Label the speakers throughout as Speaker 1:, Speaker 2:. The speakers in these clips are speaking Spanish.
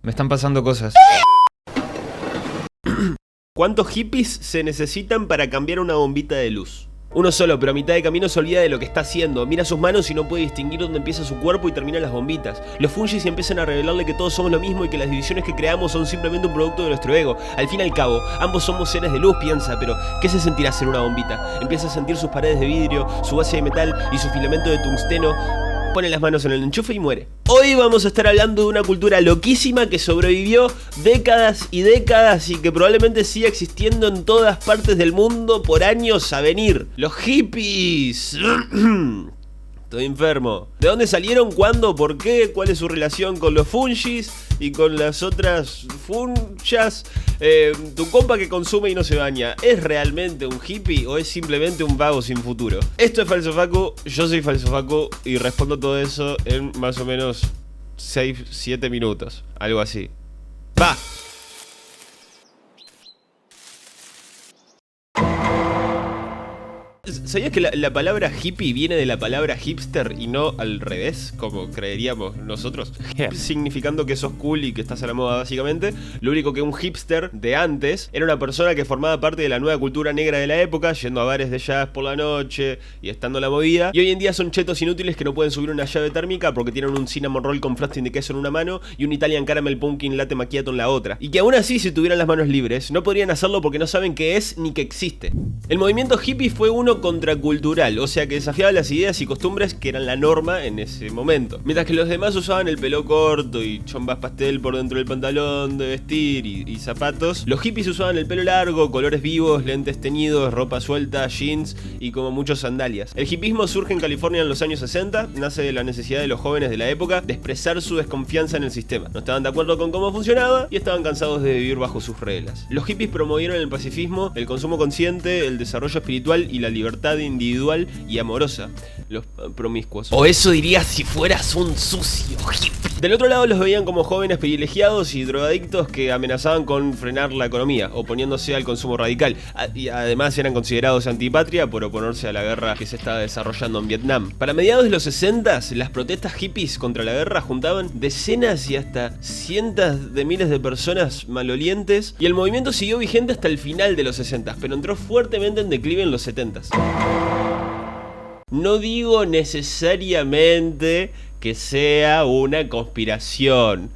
Speaker 1: Me están pasando cosas.
Speaker 2: ¿Cuántos hippies se necesitan para cambiar una bombita de luz? Uno solo, pero a mitad de camino se olvida de lo que está haciendo. Mira sus manos y no puede distinguir dónde empieza su cuerpo y terminan las bombitas. Los fungis empiezan a revelarle que todos somos lo mismo y que las divisiones que creamos son simplemente un producto de nuestro ego. Al fin y al cabo, ambos somos seres de luz, piensa, pero ¿qué se sentirá ser una bombita? Empieza a sentir sus paredes de vidrio, su base de metal y su filamento de tungsteno. Pone las manos en el enchufe y muere. Hoy vamos a estar hablando de una cultura loquísima que sobrevivió décadas y décadas y que probablemente siga existiendo en todas partes del mundo por años a venir. Los hippies. Estoy enfermo. ¿De dónde salieron? ¿Cuándo? ¿Por qué? ¿Cuál es su relación con los fungis y con las otras funchas? Tu compa que consume y no se baña, ¿es realmente un hippie o es simplemente un vago sin futuro? Esto es Falso Facu, yo soy Falso Facu y respondo todo eso en más o menos 6-7 minutos, algo así. ¡Va! ¿Sabías que la palabra hippie viene de la palabra hipster y no al revés, como creeríamos nosotros? Hip significando que sos cool y que estás a la moda básicamente. Lo único que un hipster de antes era una persona que formaba parte de la nueva cultura negra de la época, yendo a bares de jazz por la noche y estando la movida. Y hoy en día son chetos inútiles que no pueden subir una llave térmica porque tienen un cinnamon roll con frosting de queso en una mano y un Italian caramel pumpkin latte macchiato en la otra. Y que aún así, si tuvieran las manos libres, no podrían hacerlo porque no saben qué es ni que existe. El movimiento hippie fue uno contracultural, o sea que desafiaba las ideas y costumbres que eran la norma en ese momento. Mientras que los demás usaban el pelo corto y chombas pastel por dentro del pantalón de vestir y zapatos, los hippies usaban el pelo largo, colores vivos, lentes teñidos, ropa suelta, jeans y como muchos sandalias. El hippismo surge en California en los años 60, nace de la necesidad de los jóvenes de la época de expresar su desconfianza en el sistema. No estaban de acuerdo con cómo funcionaba y estaban cansados de vivir bajo sus reglas. Los hippies promovieron el pacifismo, el consumo consciente, el desarrollo espiritual y la libertad individual y amorosa, los promiscuos. O eso dirías si fueras un sucio hippie. Del otro lado los veían como jóvenes privilegiados y drogadictos que amenazaban con frenar la economía, oponiéndose al consumo radical. Y además eran considerados antipatria por oponerse a la guerra que se estaba desarrollando en Vietnam. Para mediados de los 60, las protestas hippies contra la guerra juntaban decenas y hasta cientos de miles de personas malolientes, y el movimiento siguió vigente hasta el final de los 60, pero entró fuertemente en declive en los 70. No digo necesariamente que sea una conspiración,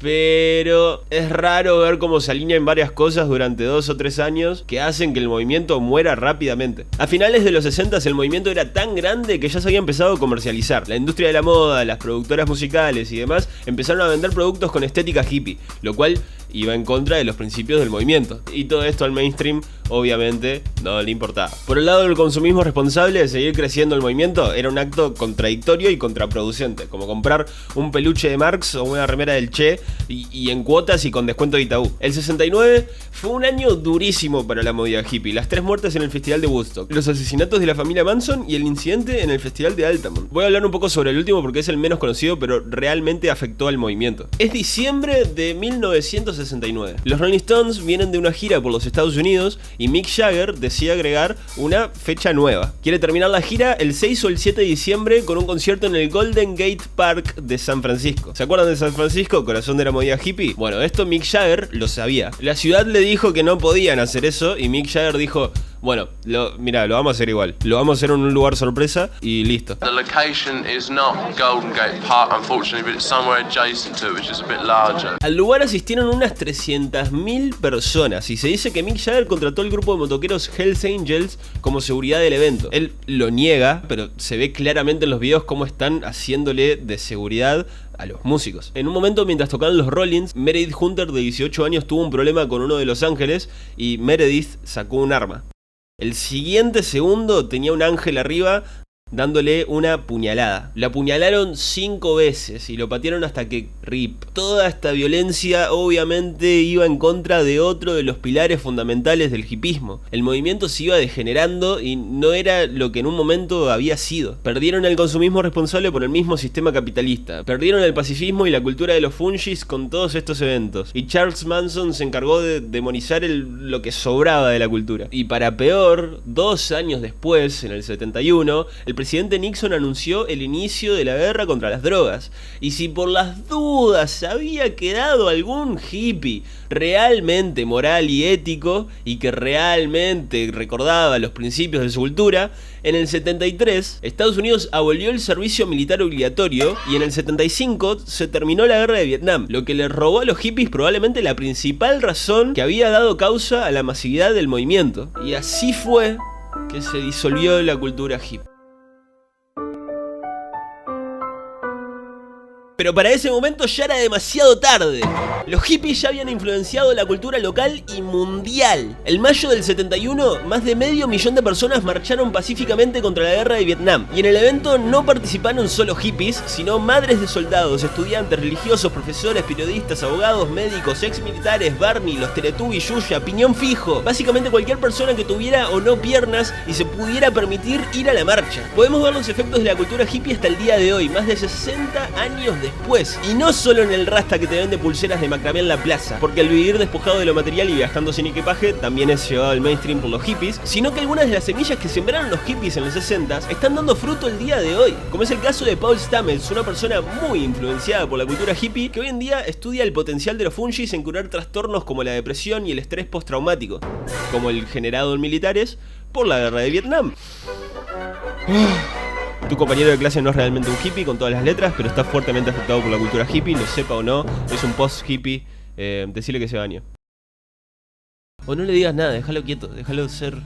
Speaker 2: pero es raro ver cómo se alinean varias cosas durante 2 o 3 años que hacen que el movimiento muera rápidamente. A finales de los 60 el movimiento era tan grande que ya se había empezado a comercializar. La industria de la moda, las productoras musicales y demás empezaron a vender productos con estética hippie, lo cual iba en contra de los principios del movimiento. Y todo esto al mainstream obviamente no le importaba. Por el lado del consumismo responsable de seguir creciendo el movimiento, era un acto contradictorio y contraproducente, como comprar un peluche de Marx o una remera del Che y en cuotas y con descuento de Itaú. El 69 fue un año durísimo para la movida hippie. Las 3 muertes en el festival de Woodstock, los asesinatos de la familia Manson y el incidente en el festival de Altamont. Voy a hablar un poco sobre el último porque es el menos conocido, pero realmente afectó al movimiento. Es diciembre de 1969. Los Rolling Stones vienen de una gira por los Estados Unidos y Mick Jagger decide agregar una fecha nueva. Quiere terminar la gira el 6 o el 7 de diciembre con un concierto en el Golden Gate Park de San Francisco. ¿Se acuerdan de San Francisco, corazón de la movida hippie? Bueno, esto Mick Jagger lo sabía. La ciudad le dijo que no podían hacer eso y Mick Jagger dijo: bueno, mira, lo vamos a hacer igual. Lo vamos a hacer en un lugar sorpresa y listo.
Speaker 3: The location is not Golden Gate Park, unfortunately, but it's somewhere adjacent to it, which is a bit larger.
Speaker 2: Al lugar asistieron unas 300.000 personas y se dice que Mick Jagger contrató al grupo de motoqueros Hells Angels como seguridad del evento. Él lo niega, pero se ve claramente en los videos cómo están haciéndole de seguridad a los músicos. En un momento, mientras tocaban los Rollins, Meredith Hunter de 18 años tuvo un problema con uno de los ángeles y Meredith sacó un arma. El siguiente segundo tenía un ángel arriba dándole una puñalada. La apuñalaron 5 veces y lo patearon hasta que RIP. Toda esta violencia obviamente iba en contra de otro de los pilares fundamentales del hippismo. El movimiento se iba degenerando y no era lo que en un momento había sido. Perdieron el consumismo responsable por el mismo sistema capitalista. Perdieron el pacifismo y la cultura de los fungis con todos estos eventos. Y Charles Manson se encargó de demonizar lo que sobraba de la cultura. Y para peor, 2 años después, en el 71, el presidente Nixon anunció el inicio de la guerra contra las drogas. Y si por las dudas había quedado algún hippie realmente moral y ético y que realmente recordaba los principios de su cultura, en el 73 Estados Unidos abolió el servicio militar obligatorio y en el 75 se terminó la guerra de Vietnam, lo que le robó a los hippies probablemente la principal razón que había dado causa a la masividad del movimiento. Y así fue que se disolvió la cultura hippie. Pero para ese momento ya era demasiado tarde. Los hippies ya habían influenciado la cultura local y mundial. En mayo del 71, más de 500.000 de personas marcharon pacíficamente contra la guerra de Vietnam. Y en el evento no participaron solo hippies, sino madres de soldados, estudiantes, religiosos, profesores, periodistas, abogados, médicos, ex militares, Barney, los Teletubbies, Yuya, Piñón Fijo. Básicamente cualquier persona que tuviera o no piernas y se pudiera permitir ir a la marcha. Podemos ver los efectos de la cultura hippie hasta el día de hoy, más de 60 años después. Y no solo en el rasta que te vende pulseras de macramé en la plaza, porque al vivir despojado de lo material y viajando sin equipaje también es llevado al mainstream por los hippies, sino que algunas de las semillas que sembraron los hippies en los 60s están dando fruto el día de hoy, como es el caso de Paul Stamets, una persona muy influenciada por la cultura hippie que hoy en día estudia el potencial de los fungis en curar trastornos como la depresión y el estrés postraumático, como el generado en militares por la guerra de Vietnam. Tu compañero de clase no es realmente un hippie con todas las letras, pero está fuertemente afectado por la cultura hippie, lo sepa o no, es un post-hippie, decirle que se bañe. O no le digas nada, déjalo quieto, déjalo ser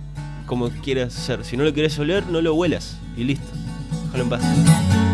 Speaker 2: como quieras ser. Si no lo quieres oler, no lo huelas y listo, déjalo en paz.